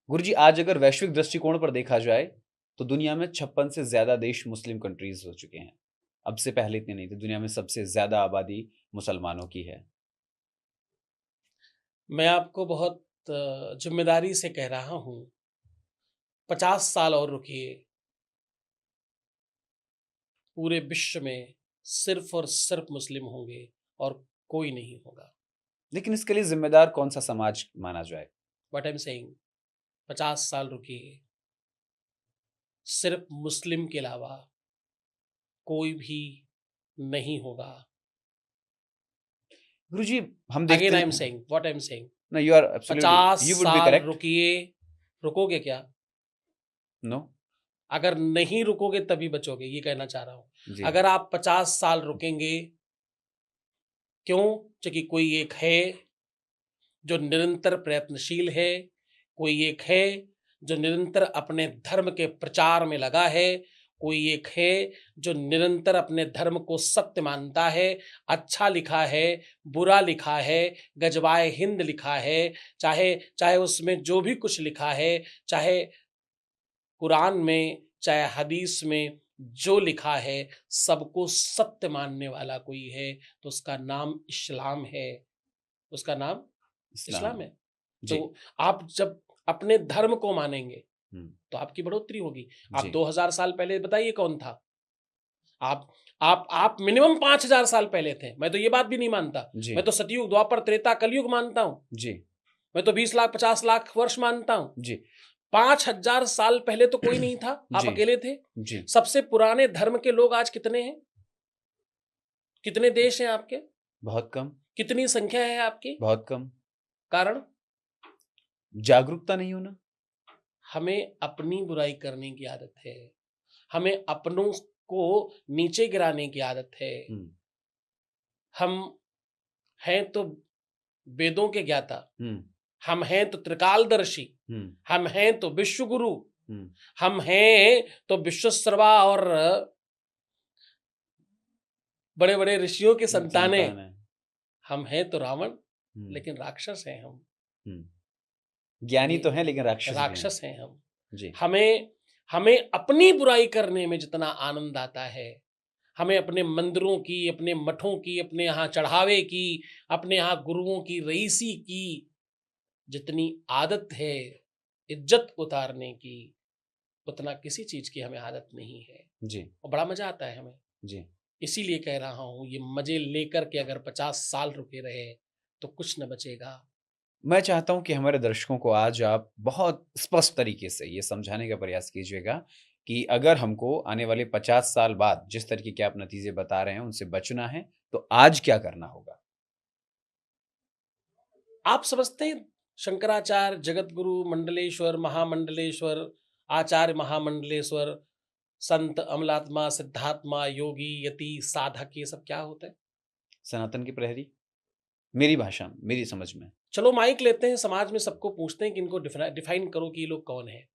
गुरुजी, आज अगर वैश्विक दृष्टिकोण पर देखा जाए, तो दुनिया में 56 से ज़्यादा देश मुस्लिम कंट्रीज़ हो चुके हैं। अब से पहले इतने नहीं थे, दुनिया में सबसे ज़्यादा आबादी मुसलमानों की है। मैं आपको बहुत ज़िम्मेदारी से कह रहा हूँ, 50 साल और रुकिए, पूरे विश्व में सिर्फ़ और सिर्फ़ मुस्लिम होंगे और कोई नहीं होगा। लेकिन इसके लिए ज़िम्मेदार कौन-सा समाज माना जाए? व्हाट आई एम सेइंग 50 साल रुकिए, सिर्फ़ मुस्लिम के अलावा कोई भी नहीं होगा। गुरुजी, हम अगेन देखते आई एम हैं। Saying what I am saying no, you are absolutely 50 you would be साल करेक्ट। रुकिए, रुकोगे क्या? नो। अगर नहीं रुकोगे तभी बचोगे, ये कहना चाह रहा हूँ। जी। अगर आप 50 साल रुकेंगे, क्यों? क्योंकि कोई एक है जो निरंतर प्रयत्नशील है, कोई एक है जो निरंतर अपने धर्म के प्रचार में लगा है, कोई एक है जो निरंतर अपने धर्म को सत्य मानता है, अच्छा लिखा है, बुरा लिखा है, गज़वाए हिंद लिखा है, चाहे चाहे उसमें जो भी कुछ लिखा है, चाहे कुरान में, चाहे हदीस में जो लिखा है, सबको सत्य मानने वाला कोई है, तो उसका नाम इस्लाम है, उसका नाम इस्लाम इस्लाम है। है। जी। तो आप जब अपने धर्म को मानेंगे, हुँ। तो आपकी बढ़ोतरी होगी। आप जी। 2000 साल पहले बताइए कौन था? आप आप मिनिमम 5000 साल पहले थे। मैं तो ये बात भी नहीं मानता। जी। मैं तो सतयुग, द्वापर, त्रेता, कलयुग मानता हूँ। जी। मैं तो 20 लाख, 50 लाख वर्ष मानता हूँ। जी। 5000 साल पहले तो कोई नहीं था, आप जी। अकेले थे। जी। सबसे पुराने धर्म के लोग आज कितने हैं? कितने देश हैं आपके? बहुत कम। कितनी संख्या है आपकी? बहुत कम। कारण? जागरूकता नहीं होना। हमें अपनी बुराई करने की आदत है। हमें अपनों को नीचे गिराने की आदत है। हुँ। हम हैं तो वेदों के ज्ञाता, हुँ। हम हैं तो त्रिकालदर्शी, हुँ। हम हैं तो विश्व गुरु, हुँ। हम हैं तो विश्वश्रवा और बड़े-बड़े ऋषियों की संतानें। संतान है। हम हैं तो रावण, हुँ। लेकिन राक्षस हैं हम। हुँ। ज्ञानी ये तो हैं लेकिन राक्षस भी हैं। राक्षस हैं हम। जी। हमें हमें अपनी बुराई करने में जितना आनंद आता है, हमें अपने मंदिरों की, अपने मठों की, अपने यहाँ चढ़ावे की, अपने यहाँ गुरुओं की रईसी की जितनी आदत है इज्जत उतारने की, उतना किसी चीज़ की हमें आदत नहीं है जी। और बड़ा मज़ा आता है हमें। जी। इसीलिए कह रहा हूँ ये मज़े लेकर के अगर 50 साल रुके रहे, तो कुछ न बचेगा। मैं चाहता हूँ कि हमारे दर्शकों को आज आप बहुत स्पष्ट तरीके से ये समझाने का प्रयास कीजिएगा कि अगर हमको आने वाले 50 साल बाद जिस तरीके के आप नतीजे बता रहे हैं, उनसे बचना है, तो आज क्या करना होगा? आप समझते हैं शंकराचार्य, जगतगुरु, मंडलेश्वर, महामंडलेश्वर, आचार्य महामंडलेश्वर, संत, अमलात्मा, सिद्धात्मा, योगी, यति, साधक ये सब क्या होता है? सनातन की प्रहरी? मेरी भाषा में, मेरी समझ में। चलो माइक लेते हैं, समाज में सबको पूछते हैं कि इनको डिफाइन करो कि ये लोग कौन हैं?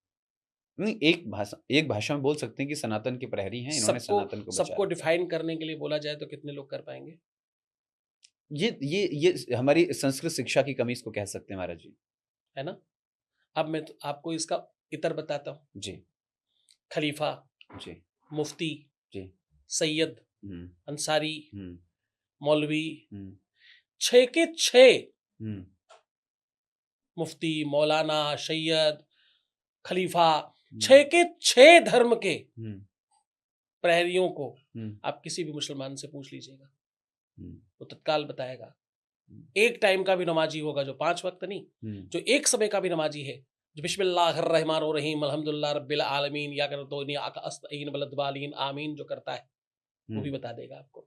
नहीं, एक भाषा में बोल सकते हैं कि सनातन के प्रहरी हैं, इन्होंने सबको सनातन को बचा सबको रखा है। डिफाइन करने के लिए बोला जाए तो कितने लोग कर पाएँगे? ये हमारी संस्कृत शिक्षा की कमी इसको कह सकते हैं महाराज जी। है ना? अब मैं तो आपको इसका इतर बताता हूँ। जी। खलीफा, जी। मुफ्ती, जी। सैयद, हुँ। अंसारी, हुँ। मौलवी, हुँ। 6 के 6 हुँ। मुफ्ती, मौलाना, सैयद, खलीफा, हुँ। 6 के 6 धर्म के हुँ। प्रहरियों को हुँ। आप किसी भी मुसलमान से पूछ लीजिएगा, हुँ। वो तत्काल बताएगा। हुँ। एक टाइम का भी नमाज़ी होगा जो 5 वक़्त नहीं, हुँ। जो एक समय का भी नमाज़ी है, जो बिस्मिल्लाहिर्रहमानिर्रहीम अल्हम्दुलिल्लाह रब्बिल आलमीन या कर दो आमीन जो करता है, वो भी हुँ। बता देगा आपको।